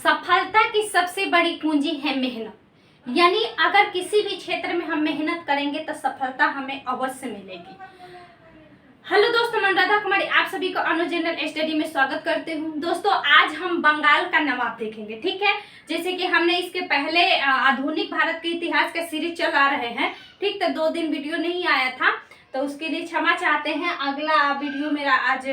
सफलता की सबसे बड़ी कुंजी है मेहनत। यानी अगर किसी भी क्षेत्र में हम मेहनत करेंगे तो सफलता हमें अवश्य मिलेगी। हेलो दोस्तों, मैं राधा कुमारी आप सभी को अनु जनरल स्टडी में स्वागत करती हूँ। दोस्तों, आज हम बंगाल का नवाब देखेंगे। ठीक है, जैसे कि हमने इसके पहले आधुनिक भारत के इतिहास का सीरीज चला रहे हैं। ठीक, तो 2 दिन वीडियो नहीं आया था तो उसके लिए क्षमा चाहते हैं। अगला वीडियो मेरा आज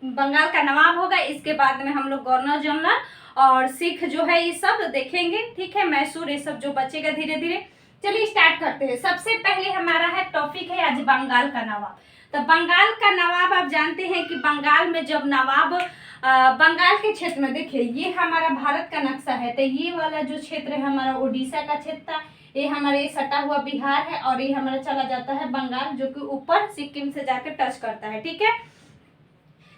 बंगाल का नवाब होगा। इसके बाद में हम लोग गवर्नर जनरल और सिख जो है ये सब देखेंगे। ठीक है, मैसूर, ये सब जो बचेगा धीरे धीरे। चलिए स्टार्ट करते हैं। सबसे पहले हमारा है टॉपिक है आज बंगाल का नवाब। तो बंगाल का नवाब आप जानते हैं कि बंगाल में जब नवाब बंगाल के क्षेत्र में, देखिए ये हमारा भारत का नक्शा है। तो ये वाला जो क्षेत्र है हमारा उड़ीसा का क्षेत्र था, ये हमारे सटा हुआ बिहार है और ये हमारा चला जाता है बंगाल, जो कि ऊपर सिक्किम से जाकर टच करता है। ठीक है,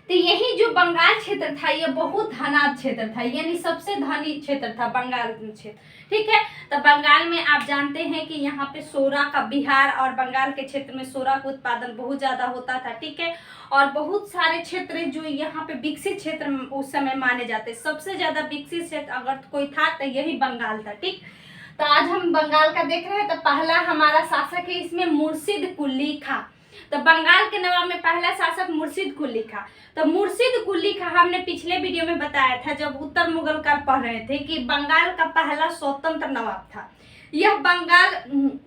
तो यही जो बंगाल क्षेत्र था ये बहुत धनाढ्य क्षेत्र था, यानी सबसे धनी क्षेत्र था बंगाल क्षेत्र। ठीक है, तो बंगाल में आप जानते हैं कि यहाँ पे सोरा का, बिहार और बंगाल के क्षेत्र में सोरा का उत्पादन बहुत ज्यादा होता था। ठीक है, और बहुत सारे क्षेत्र जो यहाँ पे विकसित क्षेत्र उस समय माने जाते, सबसे ज्यादा विकसित क्षेत्र अगर कोई था तो यही बंगाल था। ठीक, तो आज हम बंगाल का देख रहे हैं। तो पहला हमारा शासक है इसमें मुर्शिद कुली खां। तो बंगाल के नवाब में पहला शासक मुर्शिद कुली खां। तो मुर्शिद कुली खां हमने पिछले वीडियो में बताया था जब उत्तर मुगल काल पढ़ रहे थे कि बंगाल का पहला स्वतंत्र नवाब था। यह बंगाल,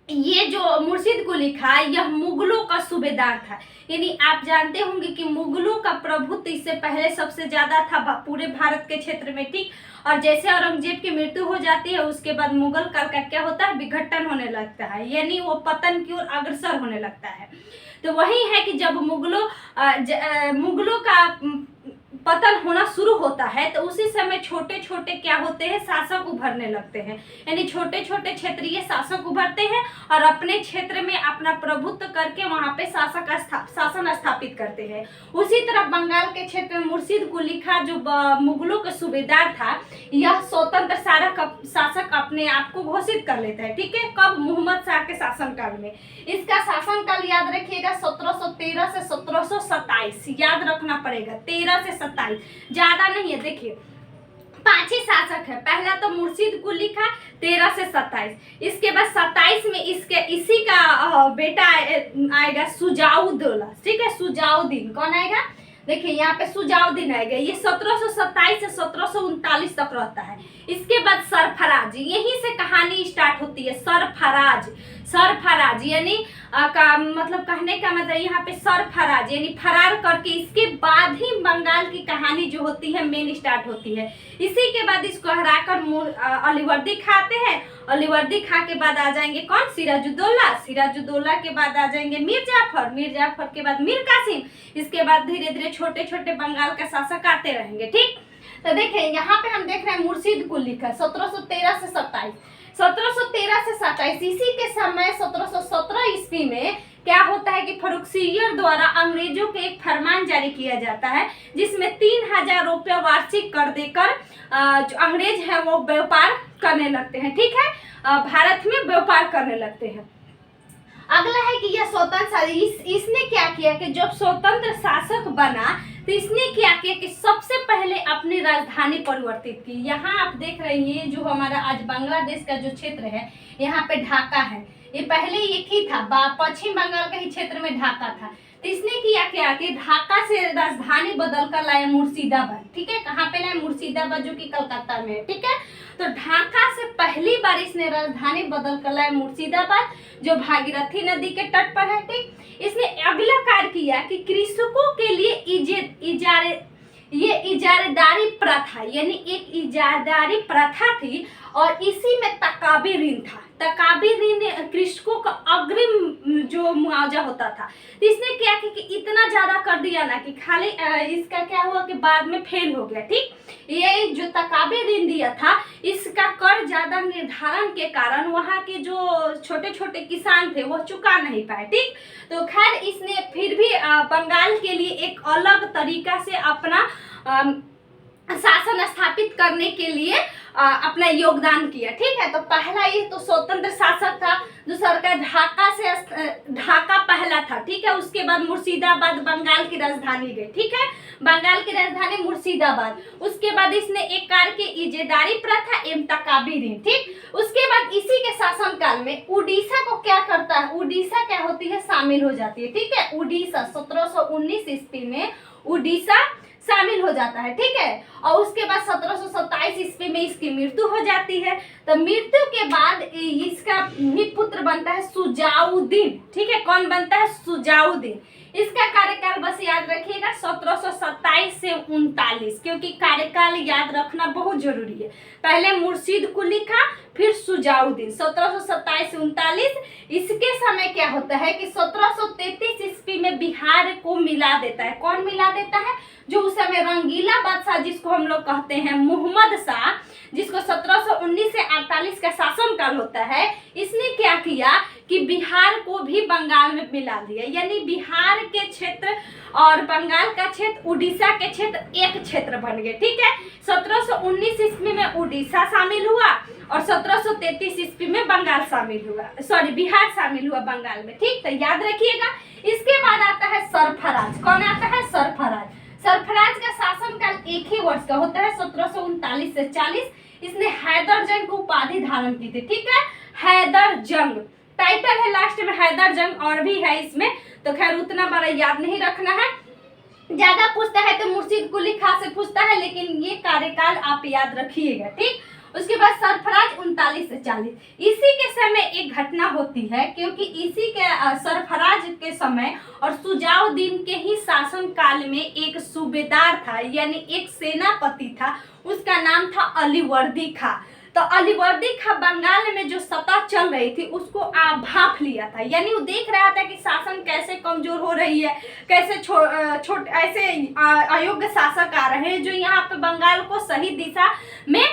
ये जो मुर्शिद कुली खां यह मुगलों का सूबेदार था। यानी आप जानते होंगे कि मुगलों का प्रभुत्व इससे पहले सबसे ज्यादा था पूरे भारत के क्षेत्र में। ठीक, और जैसे औरंगजेब की मृत्यु हो जाती है उसके बाद मुगल काल का क्या होता है, विघटन होने लगता है, यानी वो पतन की ओर अग्रसर होने लगता है। तो वही है कि जब मुगलों का पतन होना शुरू होता है तो उसी समय छोटे छोटे क्या होते हैं, शासक उभरने लगते हैं। यानी छोटे छोटे क्षेत्रीय शासक उभरते हैं और अपने क्षेत्र में अपना प्रभुत्व करके वहां पे शासन स्थापित करते हैं। उसी तरह बंगाल के क्षेत्र में मुर्शिद कुली खां जो मुगलों का सूबेदार था, यह स्वतंत्र शासक अपने आप को घोषित कर लेता है। ठीक है, कब, मोहम्मद शाह के शासनकाल में। इसका शासनकाल याद रखिएगा 1713 से 1727, याद रखना पड़ेगा, 13 से 27, ज्यादा नहीं है। देखिए 5 ही शासक है। पहला तो मुर्शिद कुली खां 13 से 27, इसके बाद 27 में इसी का बेटा आएगा सुजाउद्दौला। ठीक है, सुजाउद्दीन कौन आएगा, देखिए यहाँ पे सुजाउद्दीन आएगा। ये 1727 से 1739 तक रहता है। इसके बाद सरफराज, यहीं से कहानी स्टार्ट होती है। सरफराज यानी मतलब कहने का मतलब यहाँ पे सरफराज यानी फरार करके, इसके बाद ही बंगाल की कहानी जो होती है मेन स्टार्ट होती है। इसी के बाद इसको हराकर अलीवर्दी खाते हैं। अलीवर्दी खा के बाद आ जाएंगे कौन, सिराजुद्दौला के बाद आ जाएंगे मीर जाफर के बाद मीर कासिम। इसके बाद धीरे धीरे छोटे छोटे बंगाल का शासक आते रहेंगे। ठीक, तो देखिए यहाँ पे हम देख रहे हैं मुर्शिद कुली खां 1713 से 27, 1713 से 27। इसी के समय 1717 ईस्वी में क्या होता है कि फर्रुखसियर द्वारा अंग्रेजों के एक फरमान जारी किया जाता है जिसमें 3000 रुपया वार्षिक कर देकर जो अंग्रेज है वो व्यापार करने लगते हैं। ठीक है, भारत में व्यापार करने लगते हैं। अगला है कि यह स्वतंत्र, इसने क्या किया कि जब स्वतंत्र शासक बना तो इसने क्या किया कि सबसे पहले अपनी राजधानी परिवर्तित की। यहाँ आप देख रहे हैं जो हमारा आज बांग्लादेश का जो क्षेत्र है, यहाँ पे ढाका है। ये पहले एक ही था, पश्चिम बंगाल के ही क्षेत्र में ढाका था। तो इसने किया क्या कि ढाका से राजधानी बदल कर लाया मुर्शिदाबाद। ठीक है, कहाँ पे लाया, मुर्शिदाबाद जो कि कलकत्ता में है। ठीक है, तो ढाका से पहली बार इसने राजधानी बदल कर लाया मुर्शिदाबाद, जो भागीरथी नदी के तट पर है। ठीक, इसने अगला कार्य किया कि कृषकों के लिए इजारेदारी प्रथा, यानी एक इजारेदारी प्रथा थी और इसी में तकाबी ऋण था। तकाबी ऋण कृषकों का अग्रिम जो मुआवजा होता था। तो इसने क्या किया कि इतना ज्यादा कर दिया ना कि खाली इसका क्या हुआ कि बाद में फेल हो गया। ठीक, ये जो तकाबी ऋण दिया था इसका कर ज्यादा निर्धारण के कारण वहाँ के जो छोटे छोटे किसान थे वो चुका नहीं पाए। ठीक, तो खैर इसने फिर भी बंगाल के लिए एक अलग तरीका से अपना शासन स्थापित करने के लिए अपना योगदान किया। ठीक है, तो पहला ये तो स्वतंत्र शासक था। दूसरा का ढाका पहला था। ठीक है, उसके बाद मुर्शिदाबाद बंगाल की राजधानी गई। ठीक है, बंगाल की राजधानी मुर्शिदाबाद। उसके बाद इसने एक कार की इजेदारी प्रथा एवं तकाबी दी। ठीक, उसके बाद इसी के शासन काल में उड़ीसा को क्या करता है, उड़ीसा क्या होती है, शामिल हो जाती है। ठीक है, उड़ीसा 1719 ईस्वी में उड़ीसा शामिल हो जाता है। ठीक है, और उसके बाद 1727 ईस्वी में इसकी मृत्यु हो जाती है। तो मृत्यु के बाद इसका पुत्र बनता है सुजाउद्दीन। ठीक है, कौन बनता है, सुजाउद्दीन। इसका कार्यकाल बस याद रखिएगा 1727 से 39, क्योंकि कार्यकाल याद रखना बहुत जरूरी है। पहले मुर्शीद कुली था, फिर सुजाउद्दीन, 1727 से 39। इसके समय क्या होता है कि 1733 ईस्वी में बिहार को मिला देता है। कौन मिला देता है, जो उस समय रंगीला बादशाह जिसको हम लोग कहते हैं मुहम्मद शाह, जिसको 1719 से 48 का शासन काल होता है, इसने क्या किया कि बिहार को भी बंगाल में मिला दिया। यानी बिहार के क्षेत्र और बंगाल का क्षेत्र, उड़ीसा के क्षेत्र एक क्षेत्र बन गए। ठीक है, 1719 ईस्वी में उड़ीसा शामिल हुआ और 1733 ईस्वी में बंगाल शामिल हुआ, बिहार शामिल हुआ बंगाल में। ठीक, तो याद रखिएगा। इसके बाद आता है सरफराज। कौन आता है, सरफराज। सरफराज का शासनकाल एक ही वर्ष का होता है, 1739 से 40। इसने हैदर जंग को उपाधि धारण की थी। ठीक है, हैदर जंग टाइटल है, लास्ट में हैदर जंग और भी है इसमें, तो खैर उतना बड़ा याद नहीं रखना है। ज्यादा पूछता है तो मुर्शीद कुली खां से पूछता है, लेकिन ये कार्यकाल आप याद रखिएगा। ठीक, उसके बाद सरफराज 39 से 40। इसी के समय एक घटना होती है, क्योंकि इसी के सरफराज के समय और सुजाउद्दीन के ही शासन काल में एक सूबेदार था, यानी एक सेनापति था, उसका नाम था अलीवर्दी खां। तो अलीवर्दी खां बंगाल में जो सत्ता चल रही थी उसको भांप लिया था। यानी वो देख रहा था कि शासन कैसे कमजोर हो रही है, कैसे ऐसे अयोग्य शासक आ रहे हैं जो यहाँ पे बंगाल को सही दिशा में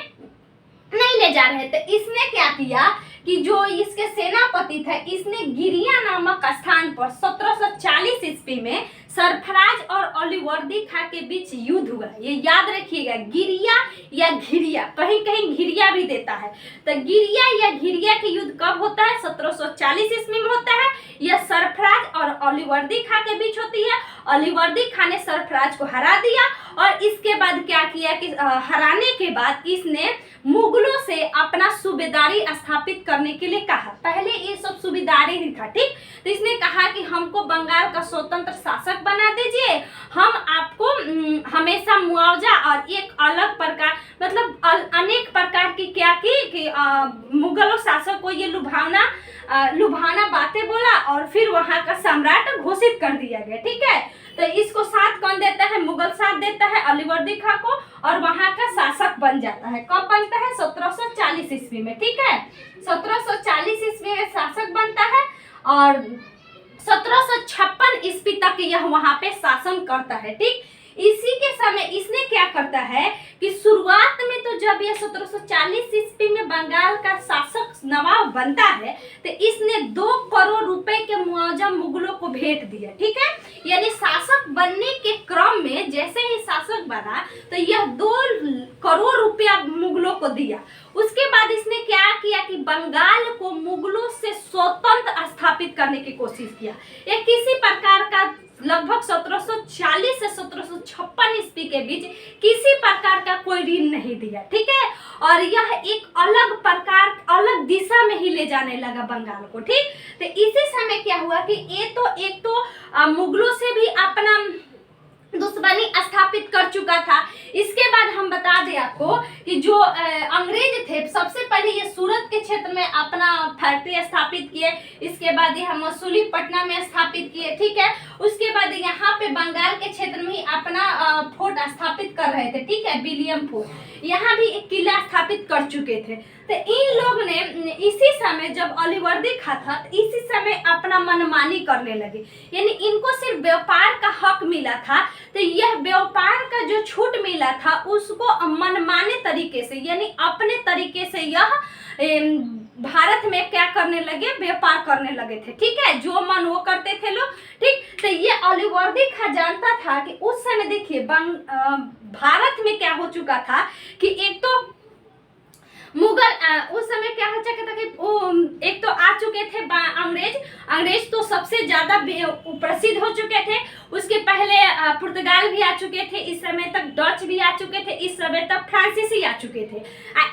नहीं ले जा रहे थे। इसने क्या किया कि जो इसके सेनापति था, इसने गिरिया नामक स्थान पर 1740 ईस्वी में सरफराज और अलीवर्दी खां के बीच युद्ध हुआ। ये याद रखिएगा, गिरिया या घिरिया, कहीं कहीं घिरिया भी देता है। तो गिरिया या घिरिया के युद्ध कब होता है, 1740 ईस्वी में होता है। यह सरफराज और अलीवर्दी खां के बीच होती है। अलीवर्दी खां ने सरफराज को हरा दिया और इसके बाद क्या किया कि हराने के बाद इसने मुगलों से अपना सूबेदारी स्थापित करने के लिए कहा। पहले ये सब सूबेदारी ही था। ठीक, तो इसने कहा कि हमको बंगाल का स्वतंत्र शासक बना दीजिए, हम आपको हमेशा मुआवजा और एक अलग प्रकार, मतलब अनेक प्रकार की क्या की कि मुगलों शासक को ये लुभावना बातें बोला और फिर वहां का सम्राट घोषित कर दिया गया। ठीक है, तो इसको साथ कौन देता है, मुगल साथ देता है अलीवर्दी खां को, और वहां का शासक बन जाता है। कब बनता है, 1740 ईस्वी में। ठीक है, 1740 ईस्वी में शासक बनता है और 1756 ईस्वी तक यह वहां पे शासन करता है। ठीक, इसी के समय इसने क्या करता है कि शुरुआत में तो जब यह 1740 ईस्वी में बंगाल का शासक नवाब बनता है तो इसने 2 करोड़ रुपए के मुआवजा मुगलों को भेंट दिया। ठीक है, यानी शासक बनने के क्रम में जैसे ही शासक बना तो यह 2 करोड़ रुपया मुगलों को दिया। उसके बाद इसने क्या किया कि बंगाल को मुगलों से स्वतंत्र स्थापित करने की कोशिश किया। यह किसी प्रकार का लगभग 1740 से 1756 ईस्वी के बीच किसी प्रकार का कोई ऋण नहीं दिया। ठीक है, और यह एक अलग दिशा में ही ले जाने लगा बंगाल को। ठीक, तो इसी समय क्या हुआ कि एक तो मुगलों से भी अपना दुश्मनी स्थापित कर चुका था। इसके बाद हम बता दें आपको कि जो अंग्रेज थे, सबसे पहले ये सूरत के क्षेत्र में अपना फैक्ट्री स्थापित किए। इसके बाद ये मसूलीपट्टनम में स्थापित किए। ठीक है, उसके बाद यहाँ पे बंगाल के क्षेत्र में ही अपना फोर्ट स्थापित कर रहे थे। ठीक है, विलियम फोर्ट, यहाँ भी एक किला स्थापित कर चुके थे। तो इन लोग ने इसी समय जब अलीवर्दी खां था तो इसी समय अपना मनमानी करने लगे। यानी इनको सिर्फ व्यापार का हक मिला था, तो यह व्यापार का जो छूट मिला था उसको मनमाने तरीके से, यानी अपने तरीके से यह भारत में क्या करने लगे, व्यापार करने लगे थे। ठीक है, जो मन वो करते थे लोग। ठीक, तो ये अलीवर्दी खां जानता था कि उस समय देखिए भारत में क्या हो चुका था कि एक तो मुगल उस समय क्या हो चुका था कि एक तो आ चुके थे अंग्रेज तो सबसे ज्यादा प्रसिद्ध हो चुके थे। उसके पहले पुर्तगाल भी आ चुके थे, इस समय तक डच भी आ चुके थे, इस समय तक फ्रांसीसी आ चुके थे।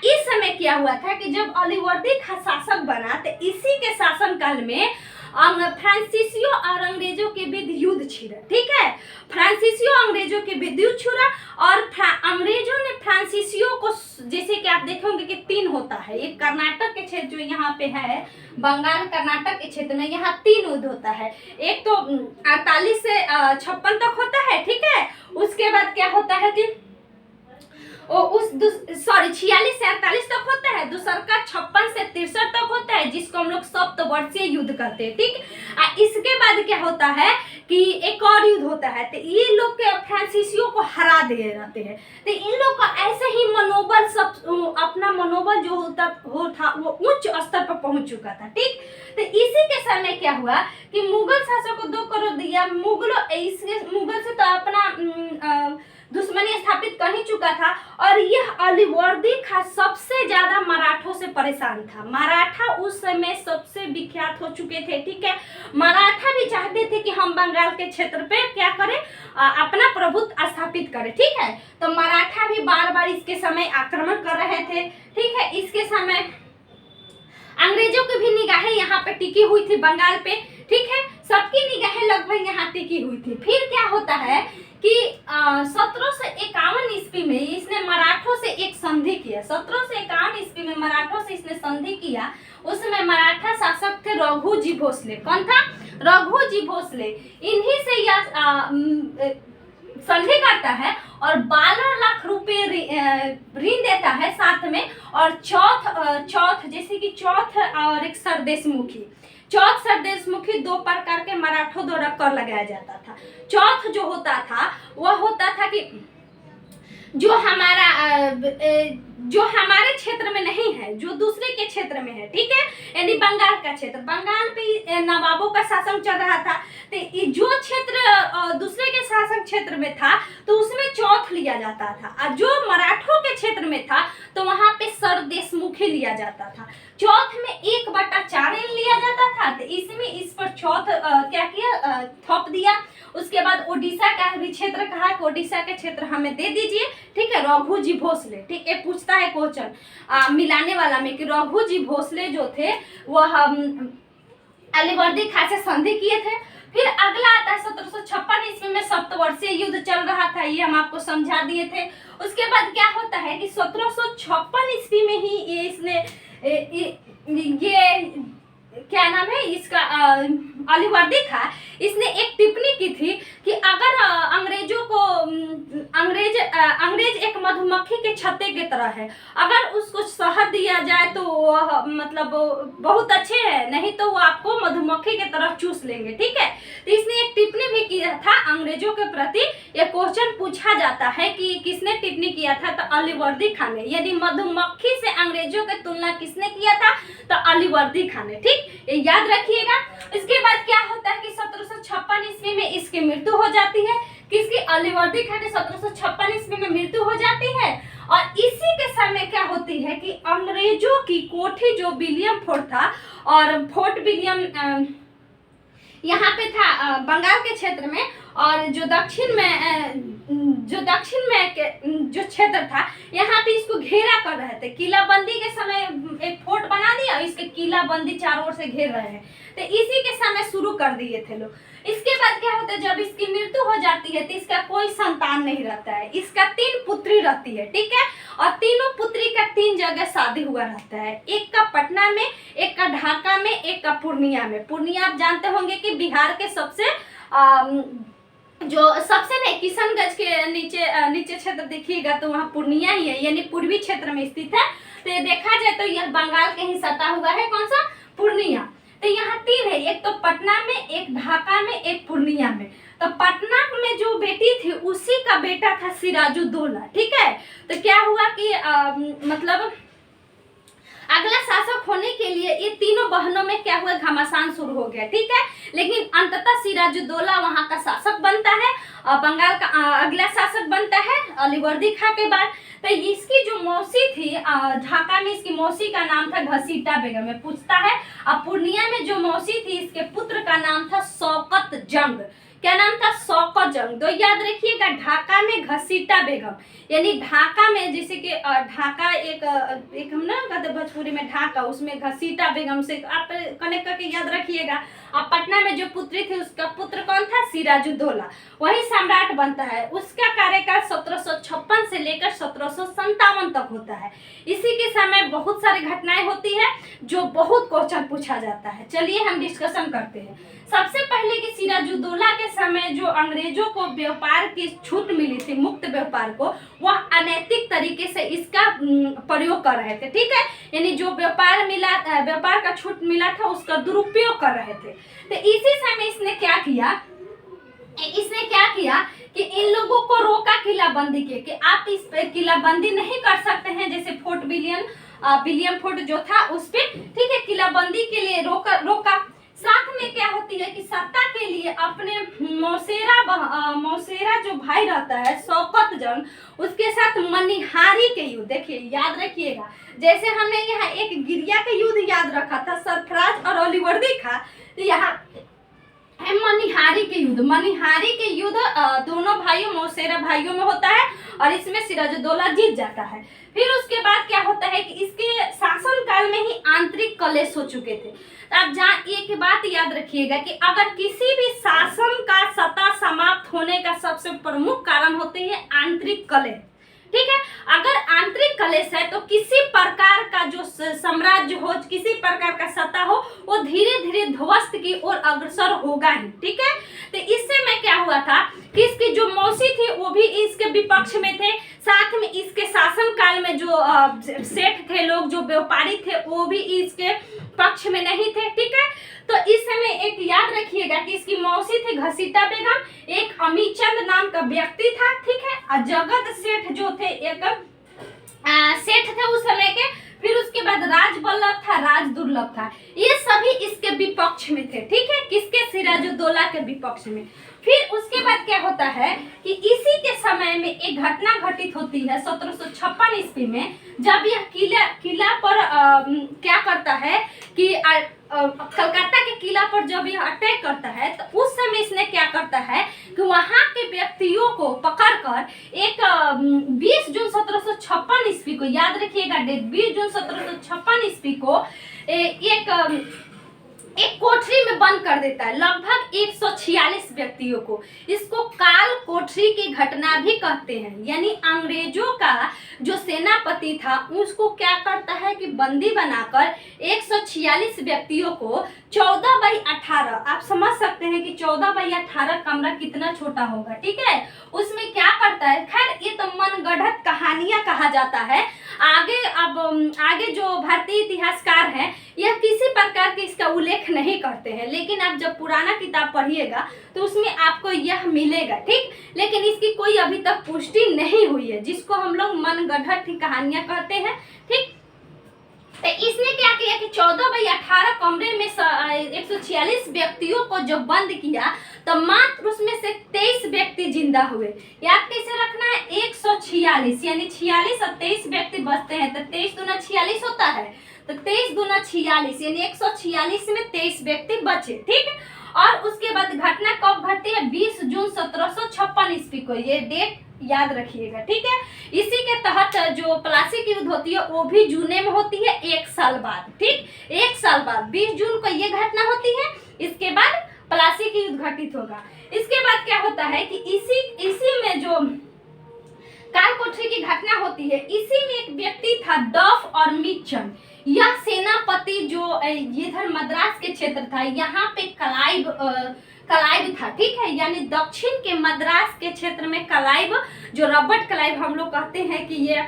इस समय क्या हुआ था कि जब अलीवर्दी खां शासक बना तो इसी के शासनकाल में फ्रांसीसियों और अंग्रेजों के बीच युद्ध छिड़ा। ठीक है, फ्रांसीसियों अंग्रेजों के बीच युद्ध छिड़ा और अंग्रेजों ने फ्रांसीसियों को, जैसे कि आप देखेंगे कि 3 होता है, एक कर्नाटक के क्षेत्र जो यहाँ पे है, बंगाल कर्नाटक के क्षेत्र में यहाँ 3 युद्ध होता है। एक तो 48 से 56 तक होता है। ठीक है, उसके बाद क्या होता है कि 46 से 48 तक होता है। दूसरा का 56 से 63 तक होता है, जिसको हम लोग सप्तवर्षीय युद्ध करते हैं। ठीक, इसके बाद क्या होता है कि एक और युद्ध होता है, तो ये लोग के फ्रांसीसियों को हरा दे रहते हैं। तो इन लोग का ऐसे ही मनोबल, सब अपना मनोबल जो था वो उच्च स्तर पर पहुंच चुका था। ठीक, तो इसी के समय क्या हुआ कि मुगल शासक को 2 करोड़ दिया। मुगल से तो अपना दुश्मनी स्थापित कर ही चुका था। और यह अलीवर्दी खां सबसे ज्यादा मराठों से परेशान था। मराठा उस समय सबसे विख्यात हो चुके थे। ठीक है, मराठा भी चाहते थे कि हम बंगाल के क्षेत्र पे क्या करें, अपना प्रभुत्व स्थापित करें। ठीक है, तो मराठा भी बार बार इसके समय आक्रमण कर रहे थे। ठीक है, इसके समय अंग्रेजों की भी निगाहें यहाँ पे टिकी हुई थी बंगाल पे। ठीक है, सबकी निगाहें लगभग यहाँ टिकी हुई थी। फिर क्या होता है कि 1751 ईस्वी में इसने मराठों से एक संधि किया। 1751 ईस्वी में मराठों से इसने संधि किया। उसमें मराठा शासक थे रघुजी भोसले। कौन था? रघुजी भोसले। इन्हीं से यह संधि करता है और 12 लाख रुपए ऋण देता है साथ में। और चौथ जैसे कि चौथ और एक सरदेशमुखी, चौथ सरदेशमुखी 2 प्रकार के मराठों द्वारा कर लगाया जाता था। चौथ जो होता था वह होता था कि जो हमारे क्षेत्र में नहीं है, जो दूसरे के क्षेत्र में है। ठीक है, यानी बंगाल का क्षेत्र, बंगाल पे नवाबों का शासन चल रहा था। तो जो क्षेत्र दूसरे के शासन क्षेत्र में था तो उसमें चौथ लिया जाता था, और जो मराठों के क्षेत्र में था तो वहां पे सरदेशमुखी लिया जाता था। चौथ में 1/4 लिया जाता था। तो इसमें इस पर चौथ क्या किया, थोप दिया। उसके बाद ओडिशा का भी क्षेत्र कहा कि ओडिशा के क्षेत्र हमें दे दीजिए। ठीक है, रघुजी भोसले। ठीक है, पूछता है क्वेश्चन मिलाने वाला में कि रघुजी भोसले जो थे वह अलीवर्दी खां से संधि किए थे। फिर अगला आता है 1756 ईस्वी में सप्तवर्षीय युद्ध चल रहा था, ये हम आपको समझा दिए थे। उसके बाद क्या होता है कि 1756 ईस्वी में ही ये इसने ये क्या नाम है इसका, अलीवर्दी खां, इसने एक टिप्पणी की थी कि अगर अंग्रेजों को अंग्रेज एक मधुमक्खी के छत्ते की तरह है, अगर उसको शहद दिया जाए तो वह मतलब बहुत अच्छे है, नहीं तो वो आपको मधुमक्खी की तरह चूस लेंगे। ठीक है, तो इसने एक टिप्पणी भी किया था अंग्रेजों के प्रति। ये क्वेश्चन पूछा जाता है कि किसने टिप्पणी किया था, तो अलीवर्दी खां ने। यदि मधुमक्खी से अंग्रेजों की तुलना किसने किया था, तो अलीवर्दी खां ने। ठीक, ये याद रखिएगा। इसके बाद क्या होता है कि 1756 ईस्वी में इसकी मृत्यु हो जाती है। किसकी? अलीवर्दी खां की 1756 ईस्वी में मृत्यु हो जाती है। और इसी के समय क्या होती है कि अंग्रेजों की कोठी जो विलियम फोर्ट था, और फोर्ट विलियम यहाँ पे था बंगाल के क्षेत्र में, और जो दक्षिण में जो क्षेत्र था यहाँ पे इसको घेरा कर रहे थे। किलाबंदी के समय एक फोर्ट बना दिया, इसके किलाबंदी चारों ओर से घेर रहे हैं। तो इसी के समय शुरू कर दिए थे लोग। इसके बाद क्या होता है, जब इसकी मृत्यु हो जाती है तो इसका कोई संतान नहीं रहता है। इसका 3 पुत्री रहती है। ठीक है, और तीनों पुत्री का 3 जगह शादी हुआ रहता है। एक का पटना में, एक का ढाका में, एक का पूर्णिया में। पूर्णिया आप जानते होंगे कि बिहार के सबसे नहीं, किशनगंज के नीचे क्षेत्र देखिएगा तो वहाँ पूर्णिया ही है, यानी पूर्वी क्षेत्र में स्थित है। तो ये देखा जाए तो यह बंगाल के ही सटा हुआ है। कौन सा? पूर्णिया। तो यहाँ 3 है, एक तो पटना में, एक ढाका में, एक पूर्णिया में। तो पटना में जो बेटी थी उसी का बेटा था सिराजुद्दौला। ठीक है, तो क्या हुआ कि मतलब अगला शासक होने के लिए ये तीनों बहनों में क्या हुआ, घमासान शुरू हो गया, ठीक है। लेकिन अंततः सिराजुद्दौला वहां का शासक बनता है और बंगाल का अगला शासक बनता है अलीवर्दी खां के बाद। तो इसकी जो मौसी थी ढाका में, इसकी मौसी का नाम था घसीटा बेगम, में पूछता है। अब पूर्णिया में जो मौसी थी इसके पुत्र का नाम था शौकत जंग। क्या नाम था, शौकत जंग। तो याद रखिएगा, ढाका में घसीटा बेगम, यानी ढाका में जैसे कि ढाका एक हम ना कहते भोजपुरी में ढाका, उसमें घसीटा बेगम से आप कनेक्ट करके याद रखिएगा। अब पटना में जो पुत्री थी उसका पुत्र कौन था, सिराजुद्दौला, वही सम्राट बनता है। उसका कार्यकाल 1756 से लेकर 1757 तक होता है। इसी के समय बहुत सारी घटनाएं होती है जो बहुत क्वेश्चन पूछा जाता है। चलिए हम डिस्कशन करते हैं। सबसे पहले कि सिराजुद्दौला के समय जो अंग्रेजों को व्यापार की छूट मिली थी, मुक्त व्यापार को, वह अनैतिक तरीके से इसका प्रयोग कर रहे थे, ठीक है। यानी जो व्यापार का छूट मिला था उसका दुरुपयोग कर रहे थे। तो इसी समय इसने क्या किया कि इन लोगों को रोका किलाबंदी के, कि आप इस पे किलाबंदी नहीं कर सकते हैं, जैसे फोर्ट विलियम फोर्ट जो था उस पे, ठीक है, किलाबंदी के लिए रोका। साथ में क्या होती है कि सत्ता के लिए अपने मौसेरा जो भाई रहता है शौकत जंग, उसके साथ मनिहारी के युद्ध, देखिए याद रखिएगा, जैसे हमने यहाँ एक गिरिया के युद्ध याद रखा था सरफराज और अलीवर्दी खां, तो यहाँ है मनिहारी के युद्ध दोनों भाइयों मौसेरा भाइयों में होता है और इसमें सिराजुद्दौला जीत जाता है। फिर उसके बाद क्या होता है कि इसके शासन काल में ही आंतरिक कलेश हो चुके थे। तो आप एक बात याद रखिएगा कि अगर किसी भी शासन का सत्ता समाप्त होने का सबसे प्रमुख कारण होते हैं आंतरिक कलेश, ठीक है। अगर आंतरिक कलेश है तो किसी प्रकार का जो साम्राज्य हो, किसी प्रकार का सत्ता हो, वो धीरे धीरे ध्वस्त की ओर अग्रसर होगा ही, ठीक है। तो इससे में क्या हुआ था कि इसकी जो मौसी थी वो भी इसके विपक्ष में थे, साथ में इसके शासन काल में जो सेठ थे लोग, जो व्यापारी थे, वो भी इसके पक्ष में नहीं थे, ठीक है। तो इस समय एक याद रखिएगा कि इसकी मौसी थी घसीटा बेगम, एक अमीचंद नाम का व्यक्ति था, ठीक है, और जगत सेठ जो थे एक सेठ थे उस समय के। फिर उसके बाद राजबल्लभ था, राज दुर्लभ था, ये सभी इसके विपक्ष में थे, ठीक है, किसके, सिराजुद्दौला के विपक्ष में। फिर उसके बाद क्या होता है कि इसी के समय में एक घटना घटित होती है 1756 ईस्वी में, जब यह किला पर क्या करता है कि कलकत्ता के किला पर जब यह अटैक करता है, तो उस समय इसने क्या करता है कि वहां के व्यक्तियों को पकड़कर एक 20 जून 1756 ईस्वी को, याद रखिएगा डेट, 20 जून 1756 ईस्वी को एक कोठरी में बंद कर देता है लगभग 146 व्यक्तियों को। इसको काल कोठरी की घटना भी कहते हैं। यानी अंग्रेजों का जो सेनापति था उसको क्या करता है कि बंदी बनाकर 146 व्यक्तियों को 14/18, आप समझ सकते हैं कि 14/18 कमरा कितना छोटा होगा, ठीक है, उसमें क्या करता है। खैर ये तो मनगढ़ंत कहानियां कहा जाता है। आगे जो भारतीय इतिहासकार हैं यह किसी प्रकार के इसका उल्लेख नहीं करते हैं, लेकिन आप जब पुराना किताब पढ़िएगा तो उसमें आपको यह मिलेगा, ठीक। लेकिन इसकी कोई अभी तक पुष्टि नहीं हुई है, जिसको हम लोग मनगढ़ंत कहानियां कहते हैं, ठीक। तो इसने क्या किया कि 14/18 कमरे में 146 व्यक्तियों को जब बंद किया तो मात्र उसमें से 23 व्यक्ति जिंदा हुए। याद कैसे रखना है, 146 यानी 46 और 23 व्यक्ति बचते हैं, तो 23 दूना 46 होता है, तो 23 दूना 46 यानी 146 में 23 व्यक्ति बचे, ठीक। और उसके बाद घटना कब घटती है, 20 जून 1756 ईस्वी को, ये डेट याद रखिएगा, ठीक है। इसी के तहत जो प्लासी की युद्ध होती है वो भी जून में होती है, 1 साल बाद, ठीक, 1 साल बाद 20 जून को ये घटना होती है। इसके बाद प्लासी की युद्ध घटित होगा। इसके बाद क्या होता है कि इसी में जो काल कोठरी की घटना होती है, इसी में एक व्यक्ति था डफ और मीचम। यह सेनापति जो इधर मद्रास के क्षेत्र था, यहाँ पे क्लाइव था, ठीक है, यानी दक्षिण के मद्रास के क्षेत्र में क्लाइव, जो रॉबर्ट क्लाइव हम लोग कहते हैं कि ये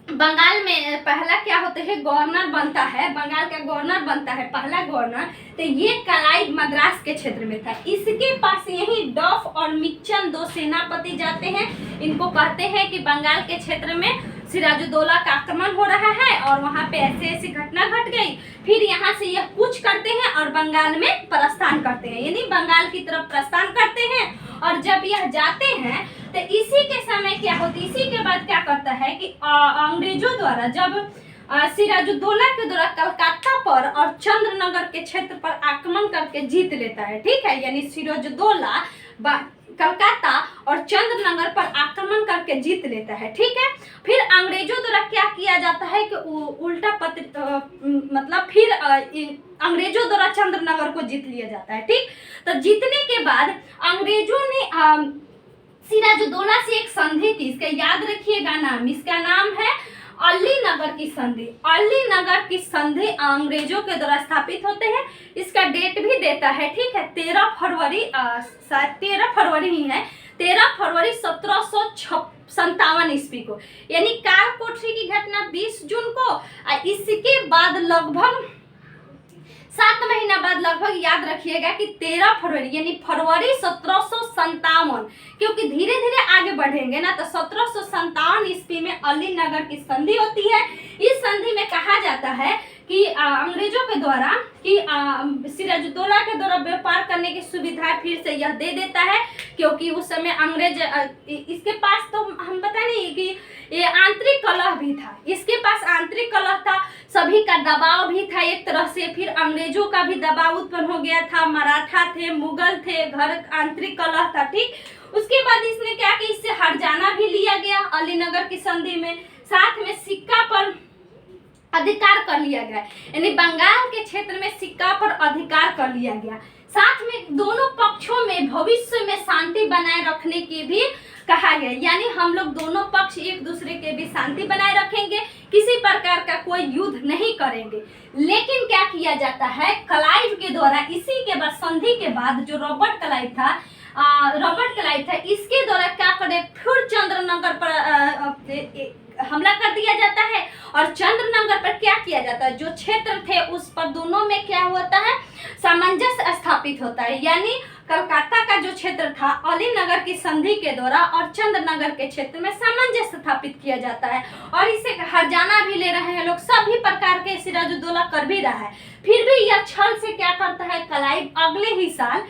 बंगाल में पहला क्या होता है, गवर्नर बनता है, बंगाल का गवर्नर बनता है पहला गवर्नर। तो ये क्लाइव मद्रास के क्षेत्र में था। इसके पास यही डफ और मिक्चन 2 सेनापति जाते हैं। इनको कहते हैं कि बंगाल के क्षेत्र में सिराजुद्दौला का आक्रमण हो रहा है और वहाँ पे ऐसे ऐसी घटना घट गई। फिर यहाँ से यह कूच करते हैं और बंगाल में प्रस्थान करते हैं, यानी बंगाल की तरफ प्रस्थान करते हैं। और जब यह जाते हैं तो इसी के समय क्या होती है, इसी के बाद क्या करता है कि अंग्रेजों द्वारा जब सिराजुद्दौला के द्वारा कलकत्ता पर और चंद्रनगर के क्षेत्र पर आक्रमण करके जीत लेता है, ठीक है। यानी सिराजुद्दौला कलकत्ता और चंद्रनगर पर आक्रमण करके जीत लेता है, ठीक है। फिर अंग्रेजों द्वारा क्या किया जाता है कि उल्टा मतलब फिर अंग्रेजों द्वारा चंद्रनगर को जीत लिया जाता है, ठीक। तो जीतने के बाद अंग्रेजों ने सिराजुद्दौला से एक संधि की, इसका याद रखिएगा नाम, इसका नाम है अलीनगर की संधि। अलीनगर की संधि अंग्रेजों के द्वारा स्थापित होते हैं। इसका डेट भी देता है, ठीक है, 13 फरवरी 13 फरवरी ही है, 13 फरवरी 1757 ईस्वी को। यानी काल कोठरी की घटना 20 जून को, इसके बाद लगभग 7 महीना बाद लगभग याद रखिएगा कि 13 फरवरी यानी फरवरी 1757, क्योंकि धीरे धीरे आगे बढ़ेंगे ना, तो 1757 ईस्वी में अलीनगर की संधि होती है। इस संधि में कहा जाता है कि अंग्रेजों के द्वारा कि सिराजुद्दौला के द्वारा व्यापार करने की सुविधा फिर से यह दे देता है, क्योंकि उस समय अंग्रेज इसके पास तो हम बता नहीं कि ये आंतरिक कलह भी था, इसके पास आंतरिक कलह था, सभी का दबाव भी था एक तरह से। फिर अंग्रेजों का भी दबाव उत्पन्न हो गया था, मराठा थे, मुगल थे, घर आंतरिक कलह था, ठीक। उसके बाद इसने क्या कि इससे हरजाना भी लिया गया अलीनगर की संधि में, साथ में सिक्का पर अधिकार कर लिया गया, यानी बंगाल के क्षेत्र में सिक्का पर अधिकार कर लिया गया। साथ में दोनों पक्षों में भविष्य में शांति बनाए रखने की भी कहा गया, यानी हम लोग दोनों पक्ष एक दूसरे के भी शांति बनाए रखेंगे, किसी प्रकार का कोई युद्ध नहीं करेंगे। लेकिन क्या किया जाता है, क्लाइव के द्वारा इसी के बाद संधि के बाद जो रॉबर्ट क्लाइव था, इसके द्वारा क्या करे, फिर चंद्रनगर पर हमला कर दिया जाता है। और चंद्रनगर पर क्या किया जाता है, जो क्षेत्र थे उस पर दोनों में क्या होता है, सामंजस्य स्थापित होता है। यानी कलकत्ता का जो क्षेत्र था अलीनगर की संधि के द्वारा और चंद्रनगर के क्षेत्र में सामंजस्य स्थापित किया जाता है, और इसे हरजाना भी ले रहे हैं लोग, सभी प्रकार के सिराजुद्दौला कर भी रहा है। फिर भी यह छल से क्या करता है, क्लाइव अगले ही साल,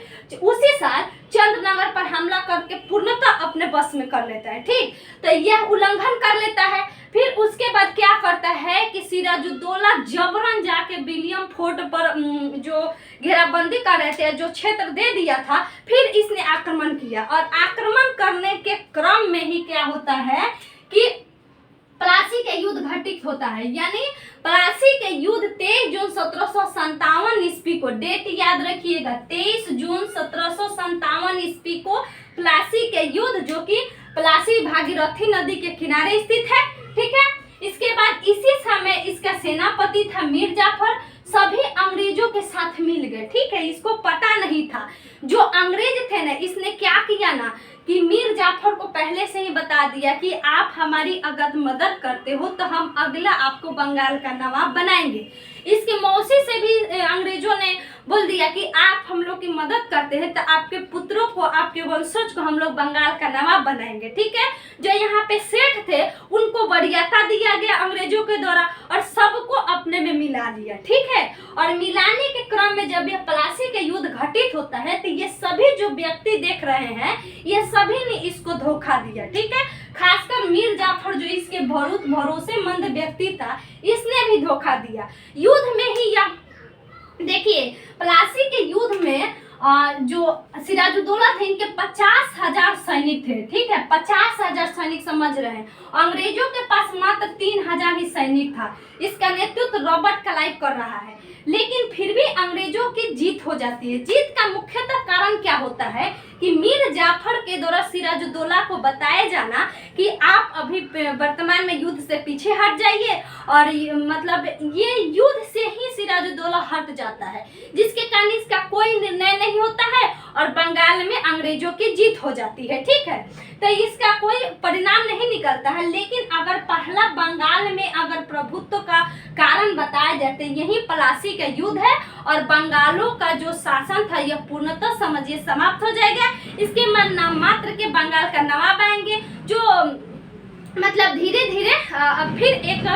उसी साल चंद्रनगर पर हमला करके पूर्णतः अपने बस में कर लेता है, ठीक। तो यह उल्लंघन कर लेता है। फिर उसके बाद क्या करता है कि सिराजुद्दौला जबरन जाके विलियम फोर्ट पर जो घेराबंदी कर रहे थे, जो क्षेत्र दे दिया था, फिर इसने आक्रमण किया। और आक्रमण करने के क्रम में ही क्या होता है कि प्लासी के युद्ध घटित होता है। यानी प्लासी के युद्ध 23 जून 1757 ईस्वी को, डेट याद रखिएगा, 23 जून 1757 ईस्वी को प्लासी के युद्ध, जो कि प्लासी भागीरथी नदी के किनारे स्थित है, ठीक है। इसके बाद इसी समय इसका सेनापति था मीर जाफर, सभी अंग्रेजों के साथ मिल गए, ठीक है। इसको पता नहीं था, जो अंग्रेज थे ना, इसने क्या किया ना कि मीर जाफर को पहले से ही बता दिया कि आप हमारी अगर मदद करते हो तो हम अगला आपको बंगाल का नवाब बनाएंगे। इसके मौसी से भी अंग्रेजों ने बोल दिया कि आप हम लोग की मदद करते हैं तो आपके पुत्रों को, आपके वंशज को हम लोग बंगाल का नवाब बनाएंगे, ठीक है। जो यहाँ पे सेठ थे उनको वरीयता दिया गया अंग्रेजों के द्वारा और सबको अपने में मिला लिया, ठीक है। और मिलाने के क्रम में जब यह प्लासी के युद्ध घटित होता है तो ये सभी जो व्यक्ति देख रहे हैं, ये सभी ने इसको धोखा दिया, ठीक है। खासकर मीर जाफर जो इसके भरोसेमंद व्यक्ति था, इसने भी धोखा दिया। युद्ध में ही यह देखिए, प्लासी के युद्ध में जो सिराजुद्दौला थे, इनके 50,000 सैनिक थे, ठीक है। 50,000 सैनिक समझ रहे हैं, अंग्रेजों के पास मात्र 3,000 ही सैनिक था। इसका नेतृत्व रॉबर्ट क्लाइव कर रहा है, लेकिन फिर भी अंग्रेजों की जीत हो जाती है। जीत का मुख्यतः कारण क्या होता है कि मीर जाफर के द्वारा सिराजुद्दौला को बताया जाना कि आप अभी वर्तमान में युद्ध से पीछे हट जाइए, और मतलब ये युद्ध से ही सिराजुद्दौला हट जाता है, जिसके कारण इसका कोई निर्णय नहीं होता है और बंगाल में अंग्रेजों की जीत हो जाती है, ठीक है। तो इसका कोई परिणाम नहीं निकलता है। लेकिन अगर पहला बंगाल में अगर प्रभुत्व का कारण बताया जाते, यही प्लासी का युद्ध है और बंगालों का जो शासन था यह पूर्णतः समझिए समाप्त हो जाएगा। इसके मात्र के बंगाल का नवाब आएंगे, जो मतलब धीरे धीरे फिर एक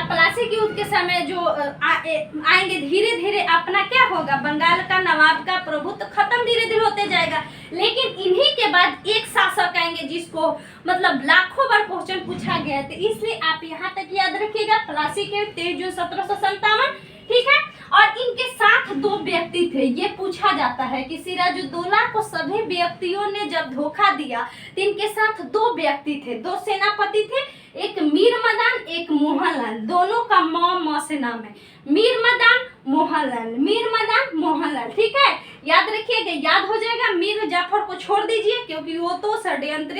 प्लासी के युद्ध के समय जो आएंगे, धीरे धीरे अपना क्या होगा, बंगाल का नवाब का प्रभुत्व खत्म धीरे धीरे होते जाएगा। लेकिन इन्हीं के बाद एक शासक आएंगे जिसको मतलब लाखों बार क्वेश्चन पूछा गया है, तो इसलिए आप यहाँ तक याद रखिएगा, प्लासी के 23 जून 1757, ठीक है। और इनके साथ दो व्यक्ति थे, ये पूछा जाता है कि सिराजुद्दौला को सभी व्यक्तियों ने जब धोखा दिया तो इनके साथ दो व्यक्ति थे, दो सेनापति थे, एक मीर मदान, एक मोहनलाल, दोनों का म से नाम है, मीर मदान मोहनलाल, मीर मदान मोहनलाल, ठीक है। याद रखिएगा, याद हो जाएगा। मीर जाफर को छोड़ दीजिए क्योंकि वो तो षड्यंत्र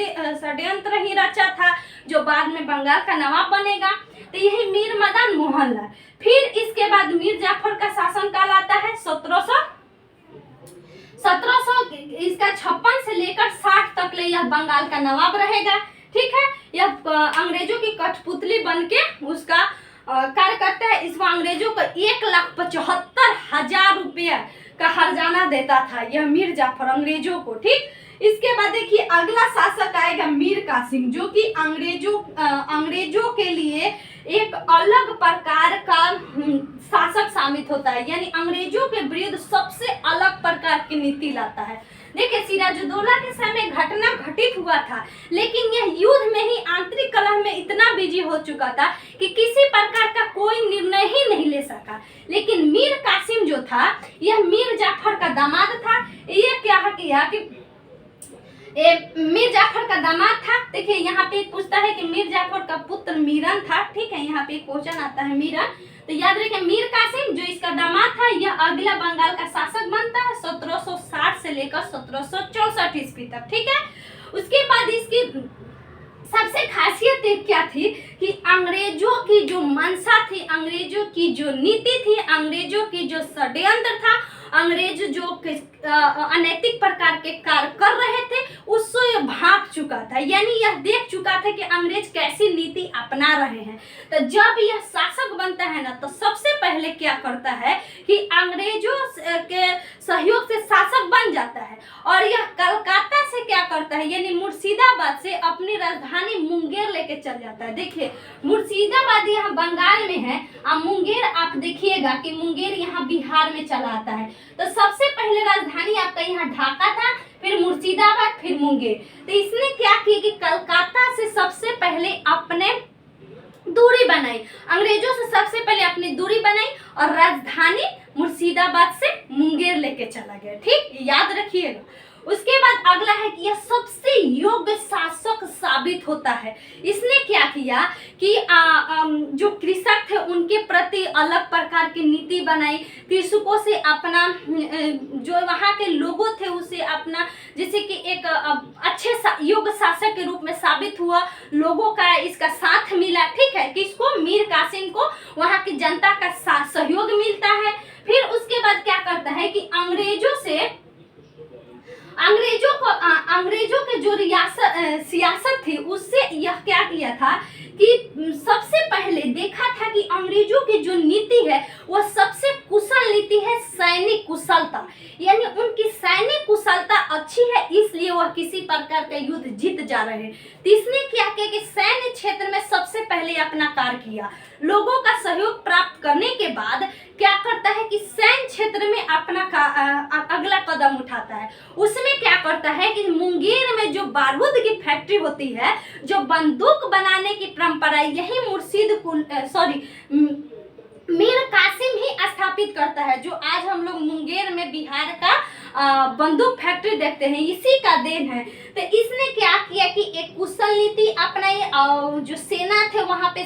ही रचा था जो बाद में बंगाल का नवाब बनेगा, तो यही मीर मदान मोहनलाल। फिर इसके बाद मीर जाफर का शासन काल आता है 1700 इसका 56 से लेकर 60 तक ले यह बंगाल का नवाब रहेगा, ठीक है। यह अंग्रेजों की कठपुतली बनके उसका कार्य करता है। इसको अंग्रेजों को 1,75,000 रुपया का हर्जाना देता था यह मीर जाफर अंग्रेजों को, ठीक। इसके बाद देखिए अगला शासक आएगा मीर कासिम, जो कि अंग्रेजों के लिए एक अलग प्रकार का शासक साबित होता है, यानी अंग्रेजों के विरुद्ध सबसे अलग प्रकार की नीति लाता है। देखिए सिराजुद्दौला के समय घटना घटित हुआ था, लेकिन यह युद्ध में ही आंतरिक कलह में इतना बिजी हो चुका था कि किसी प्रकार का कोई निर्णय ही नहीं ले सका। लेकिन मीर कासिम जो था, यह मीर जाफर का दामाद था। ये क्या किया कि मीर जाफर का दामाद था। देखिए यहाँ पे पूछता है कि मीर जाफर का पुत्र मीरन था, ठीक है। यहाँ पे क्वेश्चन आता है मीरन, तो याद रखिए मीर कासिम जो इसका दामाद था, यह अगला बंगाल का शासक बनता है 1760 से लेकर 1764 ईस्वी तक, ठीक है। उसके बाद इसकी सबसे खासियत क्या थी कि अंग्रेजों की जो मंशा थी, अंग्रेजों की जो नीति थी, अंग्रेजों की जो षड्यंत्र था, अंग्रेज जो अनैतिक प्रकार के कार्य कर रहे थे, उससे यह भाग चुका था, यानी यह देख चुका था कि अंग्रेज कैसी नीति अपना रहे हैं। तो जब यह शासक बनता है ना, तो सबसे पहले क्या करता है कि अंग्रेजों के सहयोग से शासक बन जाता है, और यह कलकत्ता से क्या करता है, यानी मुर्शिदाबाद से अपनी राजधानी मुंगेर लेके चल जाता है। देखिए मुर्शिदाबाद यहाँ बंगाल में है, और मुंगेर आप देखिएगा कि मुंगेर यहाँ बिहार में चला आता है। तो सबसे पहले राजधानी आपका यहाँ ढाका था, फिर मुर्शिदाबाद, फिर मुंगेर। तो इसने क्या किया कि कलकत्ता से सबसे पहले अपने दूरी बनाई, अंग्रेजों से सबसे पहले अपनी दूरी बनाई और राजधानी मुर्शिदाबाद से मुंगेर लेके चला गया, ठीक, याद रखिएगा। उसके बाद अगला है कि यह सबसे योग्य शासक साबित होता है। इसने क्या किया कि जो कृषक थे उनके प्रति अलग प्रकार की नीति बनाई, कृषकों से अपना जो वहाँ के लोगों थे उसे अपना जैसे कि एक अच्छे योग्य शासक के रूप में साबित हुआ, लोगों का इसका साथ मिला, ठीक है। किसको, मीर कासिम को वहाँ की जनता का सहयोग मिलता है। फिर उसके बाद क्या करता है कि अंग्रेजों के जो सियासत थी उससे यह क्या किया था कि सबसे पहले देखा था कि अंग्रेजों की जो नीति है वह सबसे कुशल नीति है, सैनिक कुशलता, यानी उनकी सैनिक कुशलता अच्छी है, इसलिए वह किसी प्रकार का युद्ध जीत जा रहे हैं। तो इसने क्या किया कि सैन्य क्षेत्र में सबसे पहले अपना कार्य किया, लोगों का सहयोग प्राप्त करने के बाद क्या करता है कि सैन्य क्षेत्र में अपना अगला कदम उठाता है। उसमें क्या करता है कि मुंगेर में जो बारूद की फैक्ट्री होती है, जो बंदूक बनाने की परंपरा, यही मीर कासिम ही स्थापित करता है। जो आज हम लोग मुंगेर में बिहार का बंदूक फैक्ट्री देखते हैं, इसी का देन है। तो इसने क्या किया कि एक कुशल नीति अपनाई, जो सेना थे वहाँ पे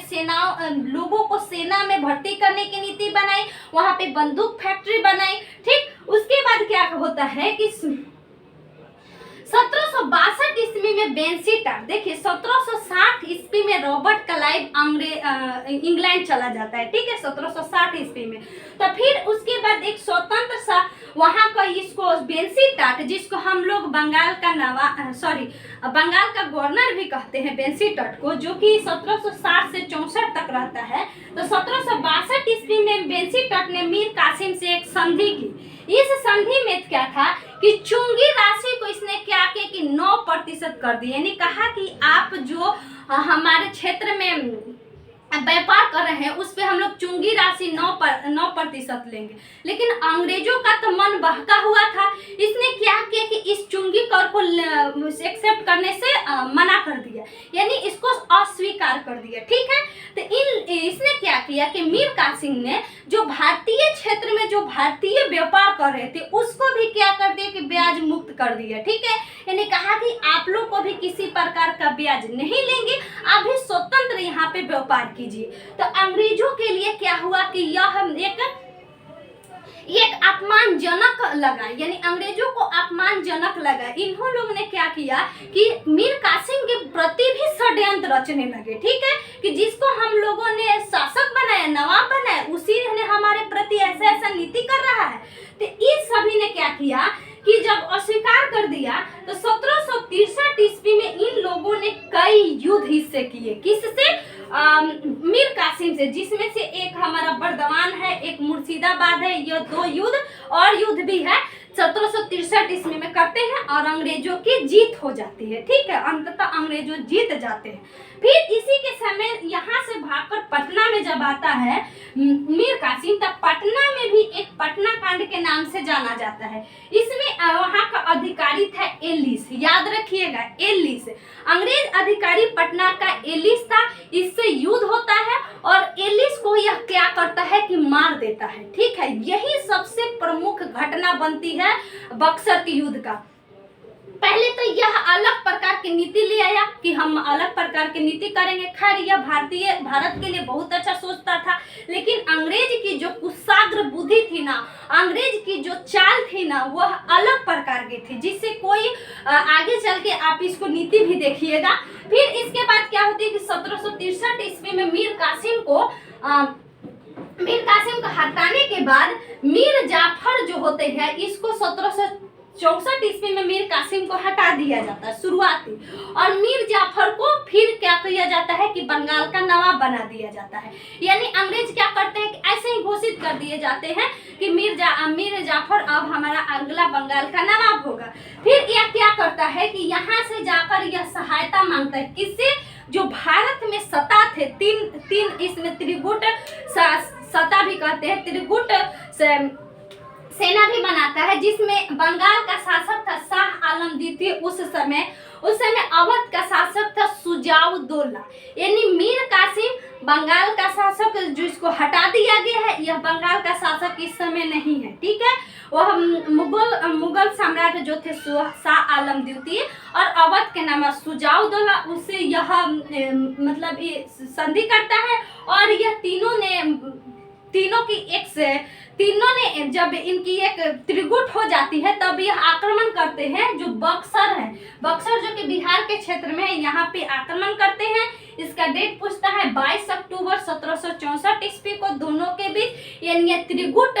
लोगों को सेना में भर्ती करने की नीति बनाई, वहाँ पे बंदूक फैक्ट्री बनाई, ठीक। उसके बाद क्या होता है कि 1762 ईस्वी में बेंसीटार, देखिए 1760 ईस्वी में रॉबर्ट क्लाइव इंग्लैंड चला जाता है, ठीक है, 1760 ईस्वी में। तो फिर उसके बाद एक स्वतंत्र सा वहाँ का इसको बेंसीटाट, जिसको हम लोग बंगाल का गवर्नर भी कहते हैं बेंसीटाट को, जो कि 1760 से 64 तक रहता है। तो 1762 ईस्वी में बेंसीटाट ने मीर कासिम से एक संधि की। इस संधि में क्या था कि चुंगी राशि को इसने क्या किया कि 9% कर दी, यानी कहा कि आप जो हमारे क्षेत्र में व्यापार कर रहे हैं उस पे हम लोग चुंगी राशि 9% लेंगे। लेकिन अंग्रेजों का तो मन बहका हुआ था, इसने क्या किया कि इस चुंगी कर को एक्सेप्ट करने से मना कर दिया, यानी इसको अस्वीकार कर दिया। ठीक है, तो इसने क्या किया कि मीर कासिम ने जो भारतीय क्षेत्र में जो भारतीय व्यापार कर रहे थे उसको भी क्या कर दिया कि ब्याज मुक्त कर दिया। ठीक है, यानी कहा कि आप लोग को भी किसी प्रकार का ब्याज नहीं लेंगे, आप भी स्वतंत्र यहाँ पे व्यापार कीजिए। तो अंग्रेजों के लिए क्या हुआ कि यह एक अपमानजनक लगा, यानी अंग्रेजों को अपमानजनक लगा। इन्हों लोग ने क्या किया कि मीर कासिम के प्रति भी षड्यंत्र रचने लगे। ठीक है, कि जिसको हम लोगों ने शासक बनाया, नवाब बनाया, उसी ने हमारे प्रति ऐसा ऐसा नीति कर रहा है। तो इस सभी ने क्या किया कि जब अस्वीकार कर दिया तो 1763 ईस्वी में इन लोगों ने कई युद्ध हिस्से किए। किससे? मीर कासिम से, जिसमें से एक हमारा बर्दवान है, एक मुर्शिदाबाद है। ये 2 युद्ध और युद्ध भी है 1763 ईस्वी में करते हैं और अंग्रेजों की जीत हो जाती है। ठीक है, अंततः अंग्रेजों जीत जाते हैं। फिर इसी के समय यहाँ से भागकर पटना में जब आता है मीर कासिम, तब पटना में भी एक पटना कांड के नाम से जाना जाता है। इसमें वहाँ का अधिकारी था एलिस, याद रखिएगा एलिस, अंग्रेज अधिकारी पटना का एलिस था। इससे युद्ध होता है और एलिस को यह क्या करता है कि मार देता है। ठीक है, यही सबसे प्रमुख घटना बनती है बक्सर के युद्ध का। पहले तो यह अलग प्रकार की नीति ले आया कि हम अलग प्रकार की नीति करेंगे। खैर यह भारत के लिए बहुत अच्छा सोचता था, लेकिन अंग्रेज की जो कुशाग्र बुद्धि थी ना, अंग्रेज की जो चाल थी ना, वह अलग प्रकार की थी, जिससे कोई आगे चल के आप इसको नीति भी देखिएगा। फिर इसके बाद क्या होती है कि 1763 ईस्वी में मीर कासिम को हटाने के बाद मीर जाफर जो होते हैं, इसको 1764 ईस्वी में मीर कासिम को हटा दिया जाता है शुरुआती, और मीर जाफर को फिर क्या किया जाता है कि बंगाल का नवाब बना दिया जाता है। यानी अंग्रेज क्या करते हैं कि ऐसे ही घोषित कर दिए जाते हैं कि मीर जाफर अब हमारा अगला बंगाल का नवाब होगा। फिर यह क्या करता है कि यहाँ से जाकर यह सहायता मांगता है, किससे? जो भारत में सत्ता थे, तीन इसमें त्रिगुट सत्ता भी कहते हैं, त्रिगुट सेना भी बनाता है, जिसमें बंगाल का शासक था शाह आलम द्वितीय। उस समय अवध का शासक था सुजाउद्दौला। यानी मीर कासिम बंगाल का शासक, जो इसको हटा दिया गया है, यह बंगाल का शासक इस समय नहीं है। ठीक है, वह मुगल सम्राट जो थे शाह आलम द्वितीय, और अवध के नाम सुजाउद्दौला, उससे यह मतलब ये संधि करता है। और यह तीनों ने जब इनकी एक त्रिगुट हो जाती है, तब यह आक्रमण करते हैं जो बक्सर है, बक्सर जो कि बिहार के क्षेत्र में है, यहाँ पे आक्रमण करते हैं। इसका डेट पूछता है 22 अक्टूबर 1764 ईस्वी को, दोनों के बीच यानी त्रिगुट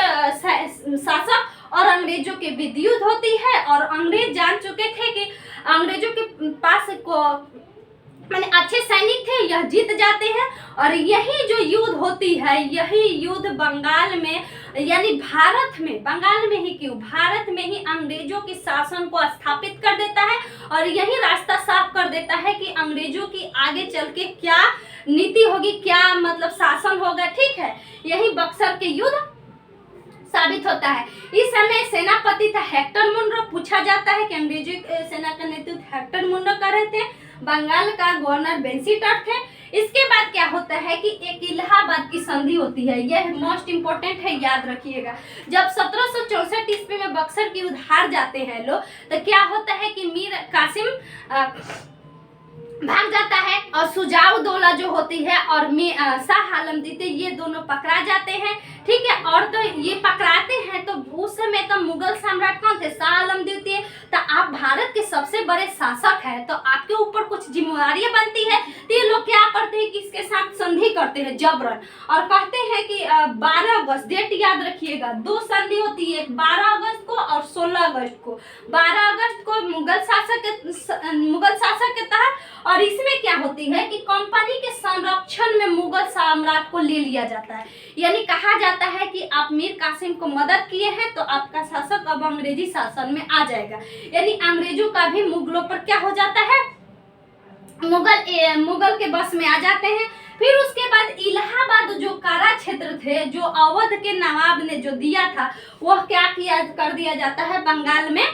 शासक और अंग्रेजों के बीच युद्ध होती है। और अंग्रेज जान चुके थे कि अंग्रेजों के पास माने अच्छे सैनिक थे, यह जीत जाते हैं। और यही जो युद्ध होती है, यही युद्ध बंगाल में, यानी भारत में, बंगाल में ही क्यों, भारत में ही अंग्रेजों के शासन को स्थापित कर देता है, और यही रास्ता साफ कर देता है कि अंग्रेजों की आगे चल के क्या नीति होगी, क्या मतलब शासन होगा। ठीक है, यही बक्सर के युद्ध साबित होता है। इस समय सेनापति था हेक्टर मुनरो। पूछा जाता है कि अंग्रेजी सेना का नेतृत्व हेक्टर मुनरो कर रहे थे, बंगाल का गवर्नर बेंसीटर थे। इसके बाद क्या होता है कि एक इलाहाबाद की संधि होती है, यह मोस्ट इंपोर्टेंट है, याद रखिएगा। जब 1764 ईस्वी में बक्सर की युद्ध हार जाते हैं लोग, तो क्या होता है कि मीर कासिम भाग जाता है, और सुजाउद्दौला जो होती है और शाह आलम द्वितीय, ये दोनों पकड़ा जाते हैं। ठीक है, और तो ये पकड़ाते हैं तो उस समय तो मुगल सम्राट कौन थे? शाह आलम द्वितीय। तो आप भारत के सबसे बड़े शासक हैं, तो आपके ऊपर कुछ जिम्मेदारियां बनती है। तो ये लोग क्या करते हैं कि इसके साथ संधि करते हैं जबरन, और कहते हैं कि 12 अगस्त, डेट याद रखिएगा, 2 संधि होती है, 12 अगस्त को और 16 अगस्त को। 12 अगस्त को मुगल शासक के तहत, और इसमें क्या क्या होती है कि कंपनी के संरक्षण में मुगल सम्राट को ले लिया जाता है। यानी कहा जाता है कि आप मीर कासिम को मदद किए हैं तो आपका शासक अब अंग्रेजी शासन में आ जाएगा। यानी अंग्रेजों का भी मुगलों पर क्या हो जाता है, मुगल के बस में आ जाते हैं। फिर उसके बाद इलाहाबाद जो कारा क्षेत्र थे, जो अवध के नवाब ने जो दिया था, वह क्या कर दिया जाता है, बंगाल में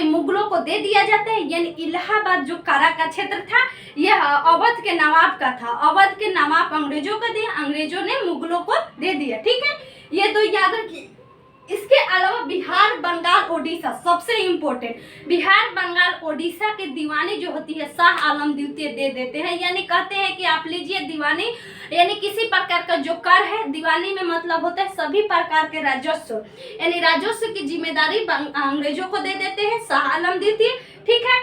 मुगलों को दे दिया जाता है। यानी इलाहाबाद जो कारा का क्षेत्र था, यह अवध के नवाब का था। अवध के नवाब अंग्रेजों को दिया, अंग्रेजों ने मुगलों को दे दिया। ठीक है, ये तो याद रखिए। इसके अलावा बिहार, बंगाल, ओडिशा, सबसे इम्पोर्टेंट, बिहार, बंगाल, ओडिशा के दीवानी जो होती है शाह आलम द्वितीय दे देते हैं। यानी कहते हैं कि आप लीजिए दीवानी, यानी किसी प्रकार का जो कर है, दीवानी में मतलब होता है सभी प्रकार के राजस्व, यानी राजस्व की जिम्मेदारी अंग्रेजों को दे देते हैं शाह आलम द्वितीय। ठीक है,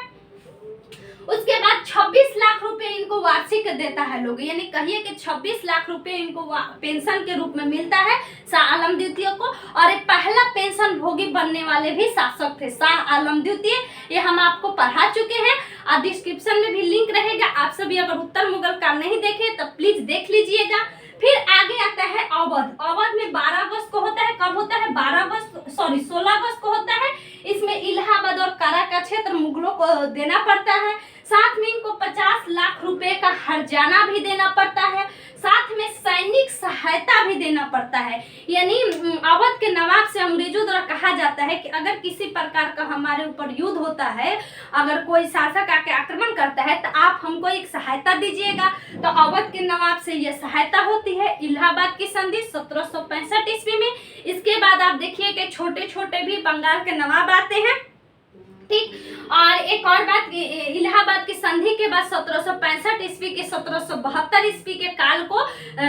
उसके बाद 26 लाख रुपए इनको वार्षिक देता है लोग, यानी कहिए कि 26 लाख रुपए इनको पेंशन के रूप में मिलता है शाह आलम द्वितीय को। और एक पहला पेंशन भोगी बनने वाले भी शासक थे शाह आलम द्वितीय, ये हम आपको पढ़ा चुके हैं और डिस्क्रिप्शन में भी लिंक रहेगा। आप सभी अगर उत्तर मुगल काल नहीं देखे तो प्लीज देख लीजिएगा। फिर आगे आता है अवध। अवध में 12 अगस्त को होता है। कब होता है? 16 अगस्त को होता है। इसमें इलाहाबाद और कारा का क्षेत्र मुगलों को देना पड़ता है। साथ में इनको 50 लाख रुपए का हर्जाना भी देना पड़ता है, साथ में सैनिक सहायता भी देना पड़ता है। यानी अवध के नवाब से अंग्रेजों द्वारा कहा जाता है कि अगर किसी प्रकार का हमारे ऊपर युद्ध होता है, अगर कोई शासक आके आक्रमण करता है तो आप हमको एक सहायता दीजिएगा। तो अवध के नवाब से यह सहायता होती है। इलाहाबाद की संधि 1765 ईस्वी में। इसके बाद आप देखिए कि छोटे छोटे भी बंगाल के नवाब आते हैं। ठीक, और एक और बात, इलाहाबाद की संधि के बाद 1765 ईस्वी के 1772 ईस्वी के काल को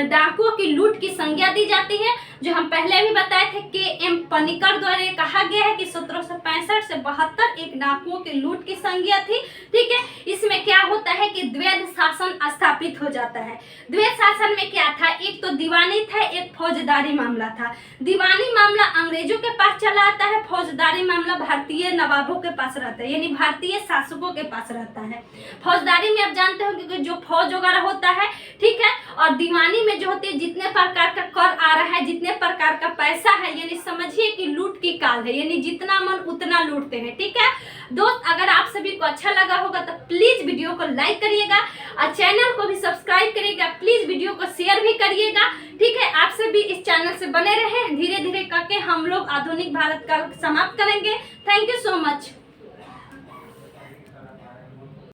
डाकुओं की लूट की संज्ञा दी जाती है, जो हम पहले भी बताए थे। के.एम. पनिकर द्वारा कहा गया है कि 1765 से 72 एक डाकुओं की लूट की संज्ञा थी। ठीक है, इसमें क्या होता है कि द्वैध शासन स्थापित हो जाता है। द्वैध शासन में क्या था, एक तो दीवानी था, एक फौजदारी मामला था। दीवानी मामला अंग्रेजों के पास चला आता है, फौजदारी मामला भारतीय नवाबों के पास रहता है, यानी भारतीय शासकों के पास रहता है। फौजदारी में आप जानते हो कि जो फौज वगैरह होता है, ठीक है, और दीवानी में जो होती है जितने प्रकार का कर आ रहा है, जितने प्रकार का पैसा है, यानी समझिए कि लूट की काल है, यानी जितना मन उतना लूटते हैं। ठीक है दोस्त, अगर आप सभी को अच्छा लगा होगा तो प्लीज वीडियो को लाइक करिएगा और चैनल को भी सब्सक्राइब करिएगा। प्लीज वीडियो को शेयर भी करिएगा। ठीक है, आप सभी इस चैनल से बने रहे। धीरे धीरे करके हम लोग आधुनिक भारत काल समाप्त करेंगे। Thank you so much.